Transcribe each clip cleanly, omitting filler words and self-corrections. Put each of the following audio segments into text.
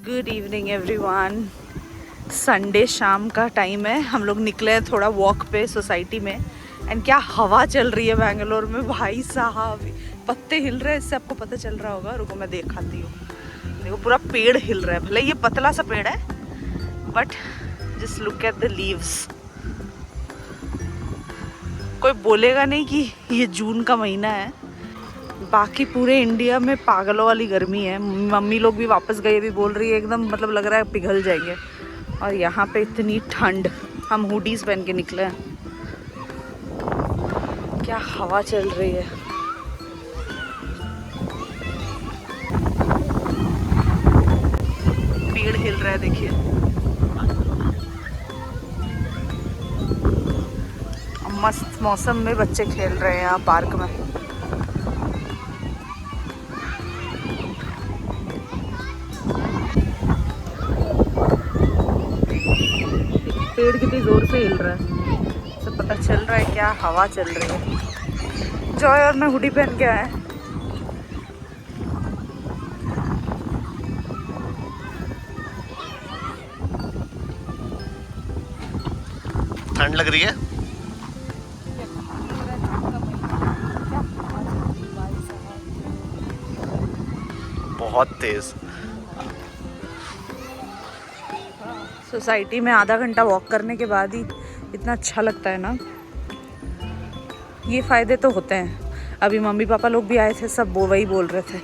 Good evening everyone. Sunday शाम का time है, हम लोग निकले हैं थोड़ा वॉक पे सोसाइटी में। एंड क्या हवा चल रही है बेंगलोर में भाई साहब, पत्ते हिल रहे हैं, इससे आपको पता चल रहा होगा। रुको मैं दिखाती हूँ। देखो पूरा पेड़ हिल रहा है, भले ये पतला सा पेड़ है but just look at the leaves. कोई बोलेगा नहीं कि ये जून का महीना है। बाकी पूरे इंडिया में पागलों वाली गर्मी है। मम्मी लोग भी वापस गए, भी बोल रही है एकदम मतलब लग रहा है पिघल जाएंगे। और यहाँ पे इतनी ठंड, हम हुडीज पहन के निकले हैं। क्या हवा चल रही है। पेड़ हिल रहा है देखिए। मस्त मौसम में बच्चे खेल रहे हैं यहाँ पार्क में। पेड़ कितनी जोर से हिल रहा है, सब पता चल रहा है क्या हवा चल रही है। जॉय और मैं हुडी पहन के आए। ठंड लग रही है। बहुत तेज। सोसाइटी में आधा घंटा वॉक करने के बाद ही इतना अच्छा लगता है ना। ये फ़ायदे तो होते हैं। अभी मम्मी पापा लोग भी आए थे, सब वो वही बोल रहे थे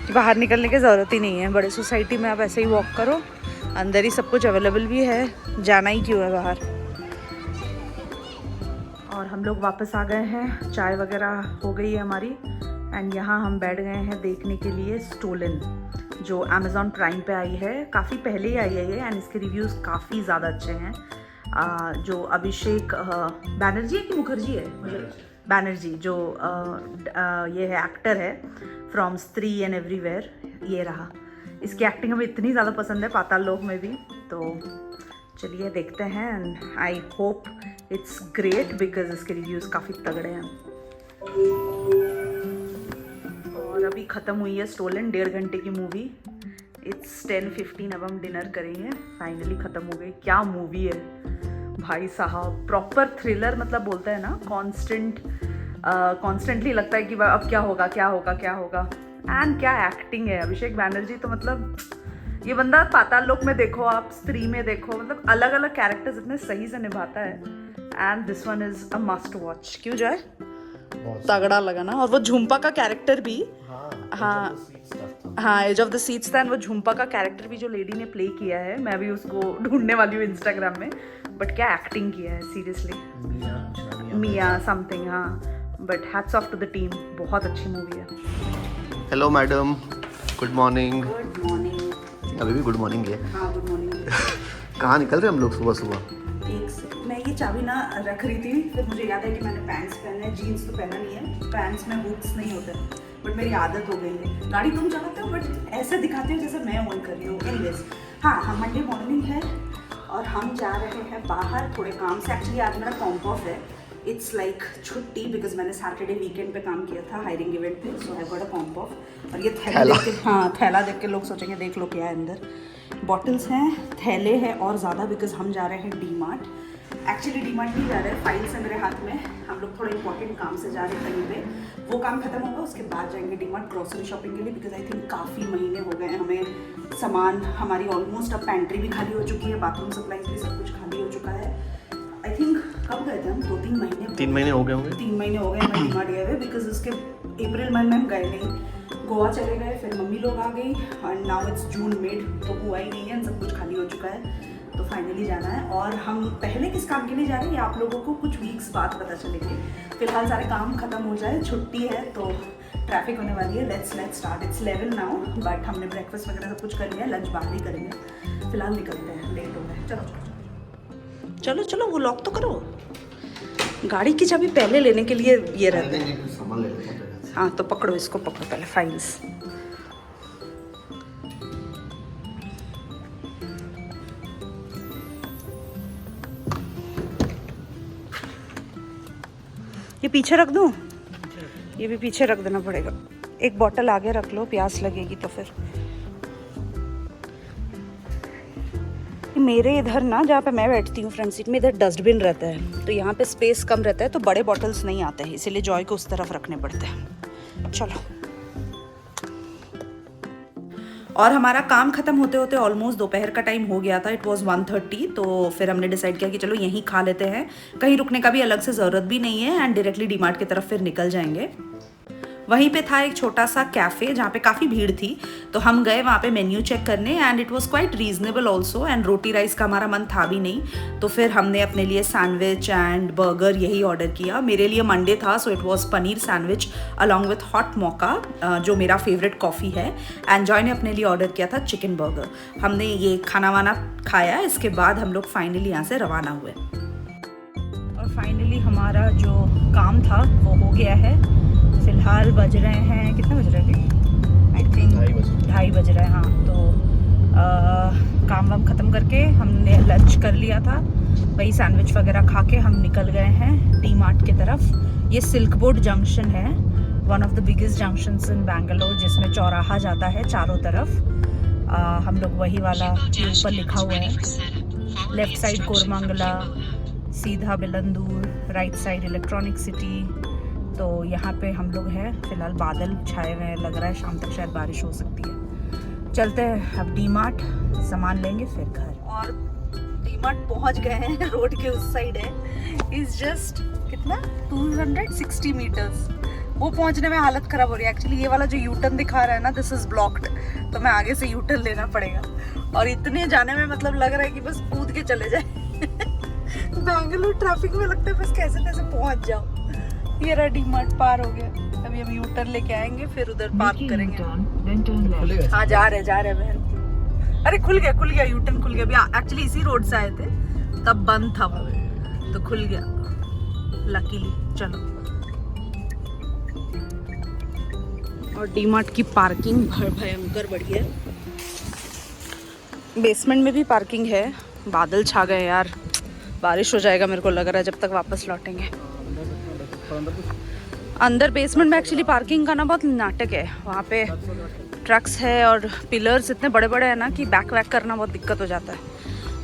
कि बाहर निकलने की ज़रूरत ही नहीं है। बड़े सोसाइटी में आप ऐसे ही वॉक करो, अंदर ही सब कुछ अवेलेबल भी है, जाना ही क्यों है बाहर। और हम लोग वापस आ गए हैं, चाय वगैरह हो गई है हमारी। एंड यहाँ हम बैठ गए हैं देखने के लिए स्टोलन, जो Amazon प्राइम पे आई है। काफ़ी पहले ही आई है ये, एंड इसके रिव्यूज़ काफ़ी ज़्यादा अच्छे हैं। जो अभिषेक बैनर्जी है कि मुखर्जी है, बैनर्जी, जो ये है एक्टर है फ्रॉम स्त्री एंड एवरीवेयर, ये रहा। इसकी एक्टिंग हमें इतनी ज़्यादा पसंद है, पाताल लोक में भी। तो चलिए देखते हैं, and I hope it's great because इसके रिव्यूज़ काफ़ी तगड़े हैं। और अभी ख़त्म हुई है स्टोलन, 1.5 घंटे की मूवी। इट्स 10:15, अब हम डिनर करेंगे। फाइनली ख़त्म हो गई। क्या मूवी है भाई साहब, प्रॉपर थ्रिलर। मतलब बोलता है ना, कॉन्स्टेंटली लगता है कि अब क्या होगा क्या होगा क्या होगा। एंड क्या एक्टिंग है अभिषेक बैनर्जी तो, मतलब ये बंदा पाताल लोक में देखो, आप स्त्री में देखो, मतलब अलग अलग कैरेक्टर्स इतने सही से निभाता है। And this one is a must watch. क्यों जाए, तगड़ा लगा ना। और वो झुम्पा का कैरेक्टर भी, हाँ एज ऑफ द सीट्स था। वो झुम्पा का कैरेक्टर भी जो लेडी ने प्ले किया है, मैं भी उसको ढूंढने वाली हूँ इंस्टाग्राम में। बट क्या एक्टिंग किया है सीरियसली, मिया समथिंग, हाँ। But hats off to the team, बहुत अच्छी मूवी है। Hello madam, good morning. Good morning. अभी भी गुड मॉर्निंग है। हाँ गुड मॉर्निंग। कहाँ निकल रहे हम लोग सुबह सुबह? मैं ये चाबी ना रख रही थी, फिर मुझे याद है कि मैंने पैंट्स पहने हैं, जीन्स तो पहना नहीं है। पैंट्स में हुक्स नहीं होते, बट मेरी आदत हो गई है। गाड़ी तुम चलाते हो बट ऐसे दिखाते हो जैसे मैं ऑन कर रही हूँ। एनीवेज, हाँ हम मंडे मॉर्निंग है और हम जा रहे हैं बाहर थोड़े काम से। एक्चुअली आज मेरा कॉम्प ऑफ है, इट्स लाइक छुट्टी, बिकॉज मैंने सैटरडे वीकेंड पे काम किया था हायरिंग इवेंट पे, सो I got a comp off. और ये थैला देख के, हाँ थैला देख के लोग सोचेंगे देख लो क्या है अंदर। बॉटल्स हैं, थैले हैं और ज़्यादा, बिकॉज हम जा रहे हैं D mart. Actually D mart नहीं जा रहे हैं, फाइल्स है मेरे हाथ में। हम लोग थोड़े इंपॉर्टेंट काम से जा रहे हैं कहीं पे, वो काम खत्म होगा उसके बाद जाएंगे डी मार्ट ग्रॉसरी शॉपिंग के लिए। बिकॉज आई थिंक काफ़ी महीने हो गए हैं हमें सामान, हमारी ऑलमोस्ट अब पैंट्री भी खाली हो चुकी है, बाथरूम सप्लाईज भी सब कुछ खाली हो चुका है। आई थिंक कब गए थे हम, 2-3 महीने, 3 महीने हो गए होंगे। 3 महीने हो गए हमें डी मार्ट गए हुए, बिकॉज उसके अप्रैल मंथ में हम गए नहीं, गोवा चले गए, फिर मम्मी लोग आ गई और नाउ इट्स जून मिड, तो हुआ ही नहीं है, सब कुछ खाली हो चुका है। तो फाइनली जाना है। और हम पहले किस काम के लिए जा रहे हैं ये आप लोगों को कुछ वीक्स बाद पता चलेगी। फिलहाल सारे काम खत्म हो जाए, छुट्टी है तो ट्रैफिक होने वाली है। Let's start. It's 11 now, but हमने ब्रेकफास्ट वगैरह सब कुछ कर लिया, लंच बाहर ही करेंगे। फिलहाल निकलते हैं, लेट हो गए। चलो चलो चलो, वो लॉक तो करो। गाड़ी की चाबी पहले लेने के लिए ये रहते हैं। हाँ तो पकड़ो, इसको पकड़ो पहले, फाइल्स। ये पीछे रख दूँ, ये भी पीछे रख देना पड़ेगा। एक बॉटल आगे रख लो, प्यास लगेगी तो फिर। मेरे इधर ना जहाँ पे मैं बैठती हूँ फ्रंट सीट में, इधर डस्टबिन रहता है, तो यहाँ पे स्पेस कम रहता है, तो बड़े बॉटल्स नहीं आते हैं, इसीलिए जॉय को उस तरफ रखने पड़ते हैं। चलो। और हमारा काम ख़त्म होते होते ऑलमोस्ट दोपहर का टाइम हो गया था। इट वाज 1:30, तो फिर हमने डिसाइड किया कि चलो यहीं खा लेते हैं, कहीं रुकने का भी अलग से ज़रूरत भी नहीं है, एंड डायरेक्टली डीमार्ट की तरफ फिर निकल जाएंगे। वहीं पे था एक छोटा सा कैफ़े जहाँ पे काफ़ी भीड़ थी, तो हम गए वहाँ पे मेन्यू चेक करने, and it was quite reasonable also, and roti rice का हमारा मन था भी नहीं, तो फिर हमने अपने लिए सैंडविच एंड बर्गर यही ऑर्डर किया। मेरे लिए मंडे था, so it was paneer sandwich along with hot mocha, जो मेरा फेवरेट कॉफ़ी है, एंड जॉय ने अपने लिए ऑर्डर किया था चिकन बर्गर। हमने ये खाना वाना खाया, इसके बाद हम लोग फाइनली यहाँ से रवाना हुए। और फाइनली हमारा जो काम था वो हो गया है। फिलहाल बज रहे हैं, कितने बज रहे हैं? आई थिंक 2:30 बज रहे हैं। हाँ, तो काम वाम ख़त्म करके हमने लंच कर लिया था, वही सैंडविच वगैरह खा के हम निकल गए हैं डीमार्ट की तरफ। ये सिल्क बोर्ड जंक्शन है, one of the biggest junctions in Bangalore, जिसमें चौराहा जाता है चारों तरफ। हम लोग वही वाला ऊपर लिखा हुआ है, लेफ्ट साइड कोरमंगला, सीधा बिलंदूर, राइट साइड इलेक्ट्रॉनिक सिटी। तो यहाँ पे हम लोग हैं। फिलहाल बादल छाए हुए हैं, लग रहा है शाम तक शायद बारिश हो सकती है। चलते हैं अब डीमार्ट, सामान लेंगे फिर घर। और डीमार्ट पहुँच गए हैं, रोड के उस साइड है। इज़ जस्ट कितना 260 मीटर्स। वो पहुँचने में हालत ख़राब हो रही है। एक्चुअली ये वाला जो यूटर्न दिखा रहा है ना, दिस इज़ ब्लॉक्ड, तो मैं आगे से यूटर्न लेना पड़ेगा। और इतने जाने में मतलब लग रहा है कि बस कूद के चले जाए। बेंगलुरु ट्रैफिक में लगता है बस कैसे कैसे पहुँच जाओ। ये रहा डीमार्ट पार हो गया। अभी हम यूटर्न लेके आएंगे, फिर उधर पार्क करेंगे। हाँ, जा रहे बहन। अरे खुल गया यूटर्न खुल गया। अभी एक्चुअली इसी रोड से आए थे, तब बंद था वो, तो खुल गया लकीली। चलो। और डीमार्ट की पार्किंग भयंकर बढ़िया है। बेसमेंट में भी पार्किंग है। बादल छा गए यार, बारिश हो जाएगा मेरे को लग रहा है जब तक वापस लौटेंगे। अंदर बेसमेंट में एक्चुअली पार्किंग का ना बहुत नाटक है। वहाँ पे ट्रक्स है और पिलर्स इतने बड़े बड़े हैं ना कि बैक वैक करना बहुत दिक्कत हो जाता है।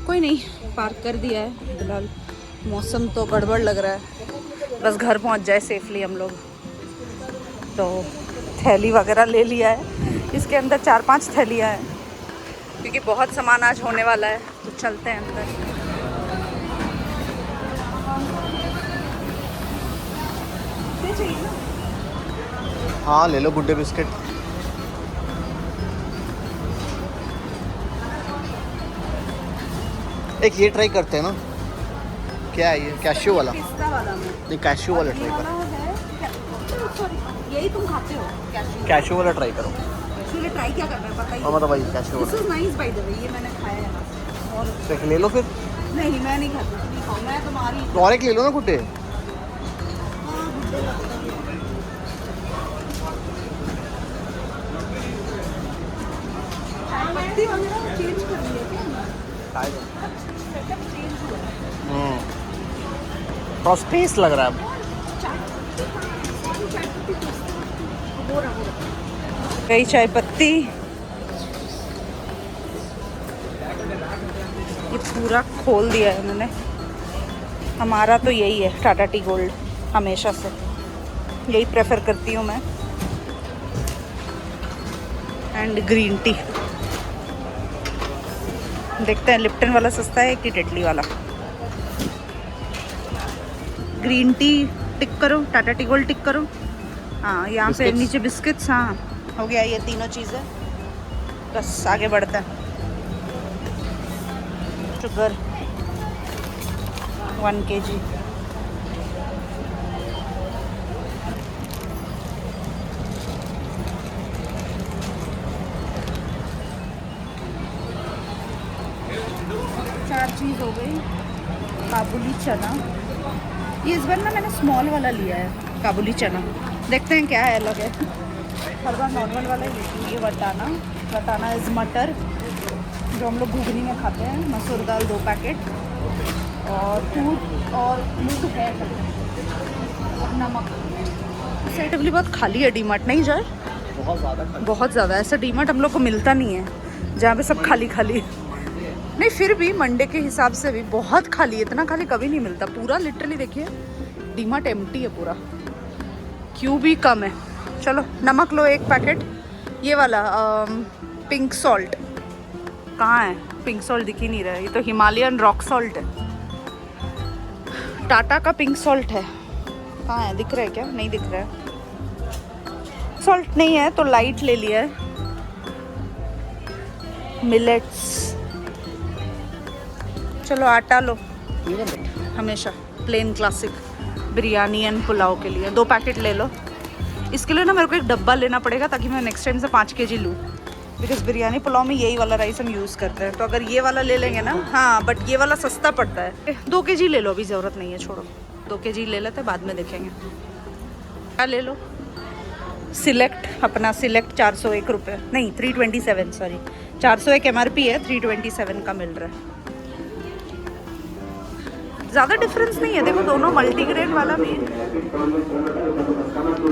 कोई नहीं, पार्क कर दिया है। फिलहाल मौसम तो गड़बड़ लग रहा है, बस घर पहुँच जाए सेफली हम लोग। तो थैली वगैरह ले लिया है, इसके अंदर 4-5 थैलियाँ हैं, क्योंकि बहुत सामान आज होने वाला है। तो चलते हैं अंदर। हाँ, ले लो गुड डे बिस्किट। एक ये ट्राई करते हैं ना, क्या है ये? कैश्यू वाला? पिस्ता वाला नहीं, कैश्यू वाला ट्राई करो। यही तुम खाते हो? कैश्यू वाला ट्राई करो। एक्चुअली ट्राई क्या करना है पता ही? मतलब वही कैश्यू दिस वाला। Is nice by the way, ये मैंने खाया है। और तो एक ले लो फिर। नहीं, मैं नहीं खाती, तुम ही खाओ, मैं तुम्हारी। तो और एक ले लो ना गुड डे। पत्ती वगैरह चेंज कर दी है क्या? सेटअप चेंज हुआ है। थोड़ा स्पेस लग रहा है। कई चाय पत्ती, ये पूरा खोल दिया है उन्होंने। हमारा तो यही है, टाटा टी गोल्ड, हमेशा से यही प्रेफर करती हूँ मैं। And green tea. देखते हैं लिप्टन वाला सस्ता है कि टेटली वाला। ग्रीन टी टिक करो, टाटा टी गोल्ड टिक करो। हाँ, यहाँ पे नीचे बिस्किट्स। हाँ, हो गया ये तीनों चीज़ें। बस आगे बढ़ते हैं। Sugar 1 kg। चार चीज़ हो गई। काबुली चना, ये इस बार ना मैंने स्मॉल वाला लिया है काबुली चना। देखते हैं क्या है, अलग है। हर बार नॉर्मल वाला ही लेती हूँ। ये वटाना इज़ मटर, जो हम लोग घुगनी में खाते हैं। मसूर दाल 2 पैकेट, और दूध और मूंग है, और नमक। सेटिवली बहुत खाली है डीमार्ट, नहीं जाए? बहुत ज़्यादा। ऐसा डीमार्ट हम लोग को मिलता नहीं है जहाँ पे सब खाली खाली। नहीं फिर भी मंडे के हिसाब से भी बहुत खाली, इतना खाली कभी नहीं मिलता। पूरा लिटरली देखिए डीमार्ट एम्प्टी है पूरा, क्यों भी कम है। चलो नमक लो एक पैकेट, ये वाला पिंक सॉल्ट। कहाँ है पिंक सॉल्ट? दिख ही नहीं रहा है, ये तो हिमालयन रॉक सॉल्ट है। टाटा का पिंक सॉल्ट है, कहाँ है? दिख रहा है क्या? नहीं दिख रहा है। सॉल्ट नहीं है तो लाइट ले लिया है। मिलेट्स, चलो आटा लो, हमेशा plain classic biryani and pulao के लिए 2 पैकेट ले लो। इसके लिए ना मेरे को एक डब्बा लेना पड़ेगा ताकि मैं नेक्स्ट टाइम से 5 kg लूँ, बिकॉज बिरयानी पुलाव में यही वाला राइस हम यूज़ करते हैं। तो अगर ये वाला ले लेंगे ना, हाँ बट ये वाला सस्ता पड़ता है। 2 kg ले लो, अभी ज़रूरत नहीं है, छोड़ो 2 kg ले लेते, बाद में देखेंगे। क्या ले लो? सिलेक्ट, अपना सिलेक्ट 401 रुपये, नहीं 327, सॉरी 401 MRP है, 327 का मिल रहा है। ज़्यादा डिफरेंस नहीं है, देखो दोनों मल्टीग्रेन वाला भी।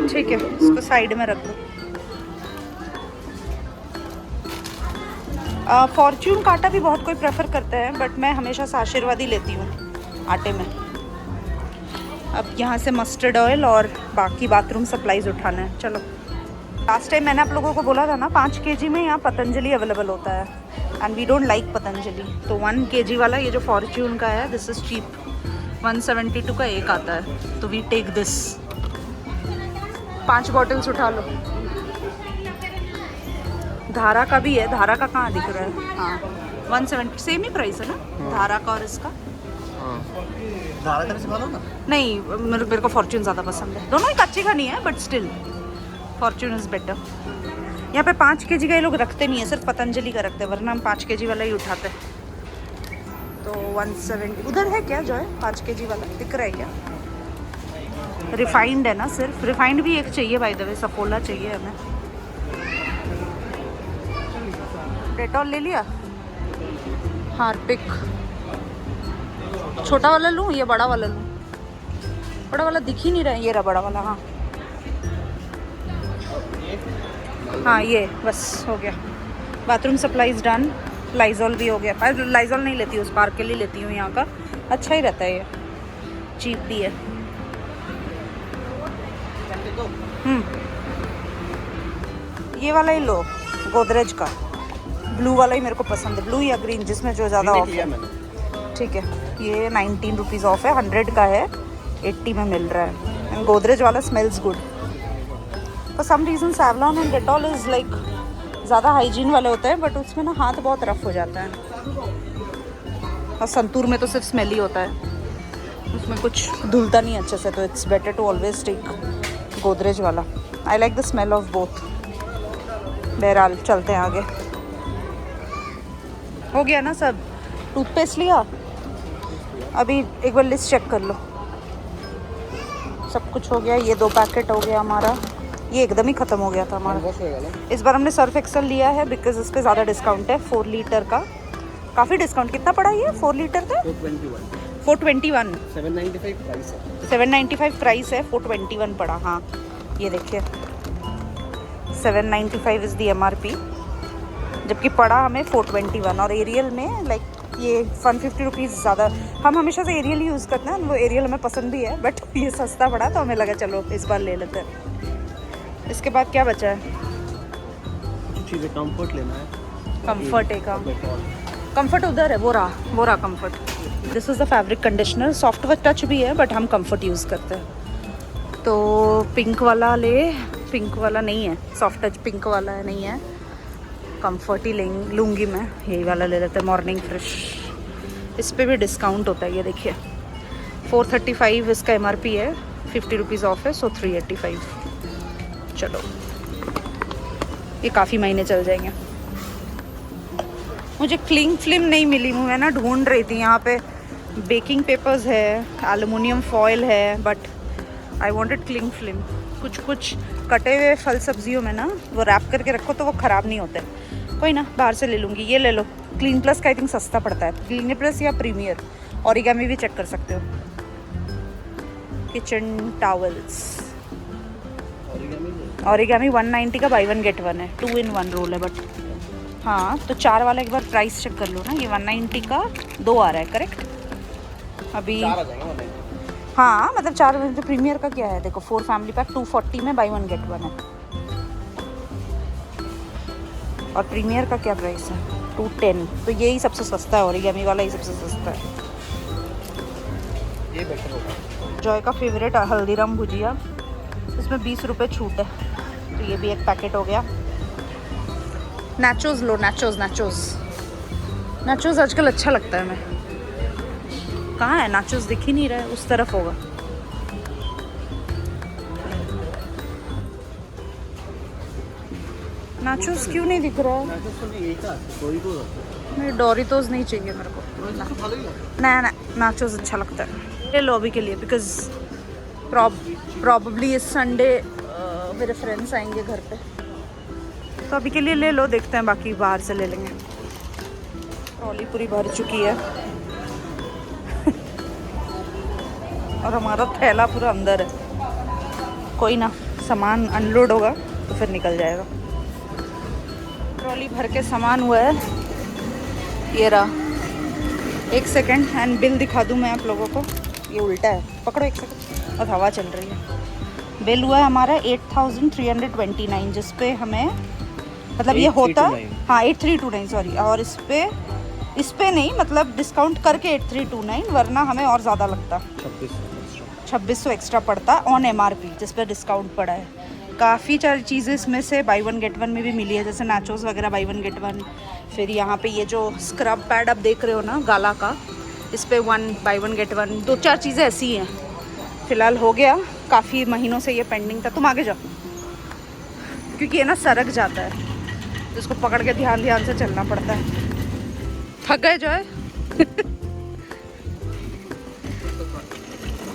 ठीक है, इसको साइड में रख दो। फॉर्च्यून का आटा भी बहुत कोई प्रेफर करता है, बट मैं हमेशा से आशीर्वाद ही लेती हूँ आटे में। अब यहाँ से मस्टर्ड ऑयल और बाकी बाथरूम सप्लाईज उठाना है। चलो, लास्ट टाइम मैंने आप लोगों को बोला था ना 5 kg में यहाँ पतंजलि अवेलेबल होता है, and we don't like Patanjali. तो 1 kg वाला ये जो फॉर्च्यून का है, दिस इज़ चीप, 172 का एक आता है, तो वी टेक दिस। 5 बॉटल्स उठा लो। धारा का भी है, धारा का कहाँ दिख रहा है? हाँ 170, सेम ही प्राइस है ना धारा का और इसका। धारा का सिखा दो ना। नहीं, मेरे को फॉर्च्यून ज़्यादा पसंद है। दोनों ही कच्चे का नहीं है, but still Fortune is better. यहाँ पे 5 kg का ये लोग रखते नहीं है, सिर्फ पतंजलि का रखते हैं, वरना हम 5 kg वाला ही उठाते हैं। तो 170 उधर है क्या जो है 5 kg वाला? दिख रहा है क्या? रिफाइंड है ना, सिर्फ रिफाइंड भी एक चाहिए बाय द वे, सफोला चाहिए हमें। डेटॉल ले लिया, हार्पिक। छोटा वाला लूँ या बड़ा वाला लूँ? बड़ा वाला दिख ही नहीं रहा है, ये रहा बड़ा वाला। हाँ हाँ ये बस हो गया। Bathroom supplies done. लाइजॉल भी हो गया। लाइजॉल नहीं लेती हूँ, स्पार्क के लिए लेती हूँ यहाँ का, अच्छा ही रहता है, ये चीप भी है। ये वाला ही लो, गोदरेज का ब्लू वाला ही मेरे को पसंद है, ब्लू या ग्रीन, जिसमें जो ज़्यादा ऑफ है। ठीक है, ये 19 रुपीज़ ऑफ है, 100 का है, 80 में मिल रहा है। एंड गोदरेज वाला smells good. For some reason Savlon and Dettol is like ज़्यादा हाइजीन वाले होते हैं, बट उसमें ना हाथ बहुत रफ हो जाता है। और संतूर में तो सिर्फ स्मेल ही होता है, उसमें कुछ धुलता नहीं अच्छे से, तो it's better to always take Godrej वाला। I like the smell of both. बहरहाल चलते हैं आगे। हो गया ना सब? टूथपेस्ट लिया, अभी एक बार लिस्ट चेक कर लो। सब कुछ हो गया। ये 2 पैकेट हो गया हमारा, ये एकदम ही ख़त्म हो गया था हमारा। इस बार हमने सर्फ एक्सेल लिया है बिकॉज इस पर ज़्यादा डिस्काउंट है, 4 लीटर का काफ़ी डिस्काउंट। कितना पड़ा ये 4 लीटर का? 421। 795 प्राइस है, 421 पड़ा। हाँ ये देखिए 795 इज़ दी MRP, जबकि पड़ा हमें 421। और एरियल में लाइक ये 150 रुपीज़ ज़्यादा। हम हमेशा से एरियल यूज़ करते हैं, वो एरियल हमें पसंद भी है, बट ये सस्ता पड़ा तो हमें लगा चलो इस बार ले लेते हैं। इसके बाद क्या बचा है? चीज़ें कंफर्ट लेना है। कंफर्ट है का, कंफर्ट उधर है, वो रहा comfort. This is the fabric conditioner, soft touch भी है, बट हम कंफर्ट यूज़ करते हैं। तो पिंक वाला ले, पिंक वाला नहीं है, सॉफ्ट टच पिंक वाला है, नहीं है, कंफर्ट ही लूँगी मैं। यही वाला ले लेते हैं, मॉर्निंग फ्रेश। इस पर भी डिस्काउंट होता है, ये देखिए 435 इसका MRP है, 50 रुपीज़ ऑफ है, सो 385। चलो ये काफ़ी महीने चल जाएंगे। मुझे क्लिंग फिल्म नहीं मिली, मैं ना ढूंढ रही थी। यहाँ पे बेकिंग पेपर्स है, एलुमिनियम फॉयल है, but I wanted cling film. कुछ कटे हुए फल सब्जियों में ना वो रैप करके रखो तो वो ख़राब नहीं होते। कोई ना, बाहर से ले लूँगी। ये ले लो, क्लीन प्लस का आई थिंक सस्ता पड़ता है, क्लीन प्लस या प्रीमियर। ओरिगामी भी चेक कर सकते हो। किचन टॉवल्स, ओरिगामी 190 का बाई 1 गेट 1 है, 2 in 1 रोल है, बट हाँ तो 4 वाला एक बार प्राइस चेक कर लो ना, ये 190 का 2 आ रहा है, करेक्ट? अभी 4 आ जाएंगे मतलब। हाँ मतलब 4 तो प्रीमियर का क्या है देखो, 4 फैमिली पैक 240 में बाई 1 गेट 1 है। और प्रीमियर का क्या प्राइस है? 210। तो यही सबसे सस्ता है, ओरिगामी वाला ही सबसे सस्ता है। ये बेटर होगा। जॉय का फेवरेट हल्दीराम भुजिया, इसमें 20 रुपये छूट है, तो ये भी एक पैकेट हो गया। नाचोस लो, नाचोस नाचोस नाचोस आजकल अच्छा लगता है। मैं कहाँ है नाचोस, दिख ही नहीं रहा है, उस तरफ होगा। नाचोस क्यों नहीं दिख रहा है? नहीं, डोरिटोस नहीं चाहिए मेरे को। ना ना, नाचोस अच्छा लगता है, ले लो अभी के लिए, बिकॉज प्रॉबली इस संडे मेरे फ्रेंड्स आएंगे घर पे, तो अभी के लिए ले लो, देखते हैं बाकी बाहर से ले लेंगे। ट्रॉली पूरी भर चुकी है और हमारा थैला पूरा अंदर है। कोई ना, सामान अनलोड होगा तो फिर निकल जाएगा। ट्रॉली भर के सामान हुआ है, ये रहा। एक सेकंड एंड बिल दिखा दूँ मैं आप लोगों को, ये उल्टा है, पकड़ो एक सेकंड, और हवा चल रही है। बिल हुआ है हमारा 8329, जिस पे हमें मतलब ये होता, हाँ 8329 सॉरी, और इस पे नहीं मतलब डिस्काउंट करके 8329, वरना हमें और ज़्यादा लगता, 2600 एक्स्ट्रा पड़ता ऑन MRP, जिस पर डिस्काउंट पड़ा है। काफ़ी सारी चीज़ें इसमें से बाई 1 गेट 1 में भी मिली है, जैसे नाचोस वगैरह बाई 1 गेट 1। फिर यहाँ पे ये जो स्क्रब पैड आप देख रहे हो ना गाला का, इस पे 1 बाई 1 गेट 1, 2-4 चीज़ें ऐसी हैं। फ़िलहाल हो गया, काफ़ी महीनों से ये पेंडिंग था। तुम आगे जाओ, क्योंकि ये ना सरक जाता है, तो इसको पकड़ के ध्यान से चलना पड़ता है। थक गए जो है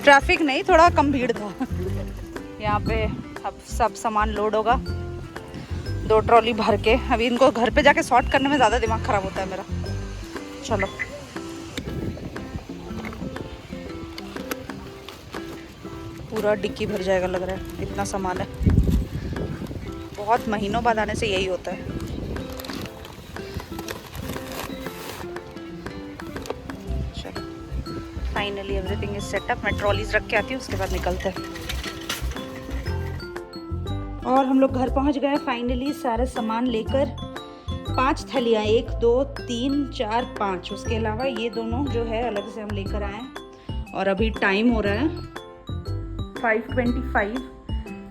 ट्रैफिक नहीं, थोड़ा कम भीड़ था यहाँ पे। अब सब सामान लोड होगा, 2 ट्रॉली भर के। अभी इनको घर पे जाके सॉर्ट करने में ज़्यादा दिमाग ख़राब होता है मेरा। चलो पूरा डिक्की भर जाएगा लग रहा है, इतना सामान है। बहुत महीनों बाद आने से यही होता है। चलो फाइनली एवरीथिंग इज सेटअप। मैं ट्रॉलीज रख के आती हूँ, उसके बाद निकलते हैं। और हम लोग घर पहुँच गए फाइनली, सारे सामान लेकर। 5 थैलियाँ, 1 2 3 4 5, उसके अलावा ये दोनों जो है अलग से हम लेकर आए। और अभी टाइम हो रहा है 5:25,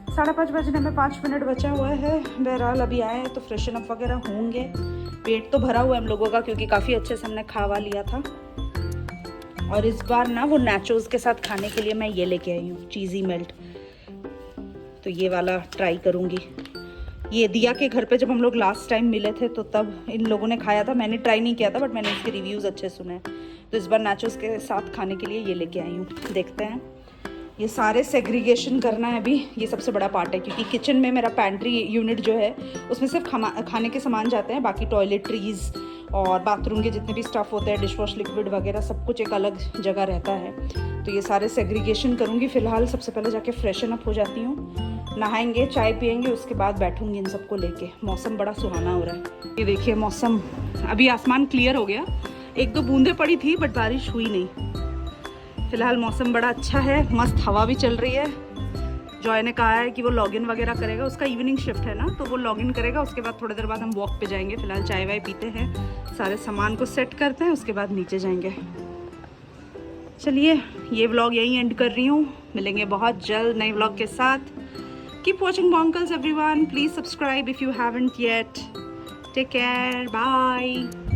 5:30 बजने में 5 मिनट बचा हुआ है। बहरहाल अभी आए हैं तो फ्रेशन अप वगैरह होंगे। पेट तो भरा हुआ है हम लोगों का, क्योंकि काफ़ी अच्छे से हमने खावा लिया था। और इस बार ना वो नाचोस के साथ खाने के लिए मैं ये लेके आई हूँ, चीज़ी मेल्ट। तो ये वाला ट्राई करूँगी। ये दिया के घर पे जब हम लोग लास्ट टाइम मिले थे तो तब इन लोगों ने खाया था, मैंने ट्राई नहीं किया था, बट मैंने इसके रिव्यूज़ अच्छे सुने हैं। तो इस बार नाचोस के साथ खाने के लिए ये लेके आई हूँ, देखते हैं। ये सारे सेग्रीगेशन करना है अभी, ये सबसे बड़ा पार्ट है, क्योंकि किचन में मेरा पैंट्री यूनिट जो है उसमें सिर्फ खाने के सामान जाते हैं, बाकी टॉयलेटरीज़ और बाथरूम के जितने भी स्टफ़ होते हैं, डिशवॉश लिक्विड वगैरह, सब कुछ एक अलग जगह रहता है। तो ये सारे सेग्रीगेशन करूँगी। फ़िलहाल सबसे पहले जाके फ्रेशन अप हो जाती हूँ, नहाएंगे, चाय पियेंगे, उसके बाद बैठूंगी इन सबको लेके। मौसम बड़ा सुहाना हो रहा है। ये देखिए मौसम, अभी आसमान क्लियर हो गया, 1-2 बूंदें पड़ी थी बट बारिश हुई नहीं। फ़िलहाल मौसम बड़ा अच्छा है, मस्त हवा भी चल रही है। जॉय ने कहा है कि वो लॉगिन वगैरह करेगा, उसका इवनिंग शिफ्ट है ना, तो वो लॉगिन करेगा, उसके बाद थोड़ी देर बाद हम वॉक पे जाएंगे। फ़िलहाल चाय वाय पीते हैं, सारे सामान को सेट करते हैं, उसके बाद नीचे जाएंगे। चलिए ये व्लॉग यहीं एंड कर रही हूँ, मिलेंगे बहुत जल्द नए व्लॉग के साथ। Keep watching Bonkers everyone. Please subscribe if you haven't yet. Take care. Bye.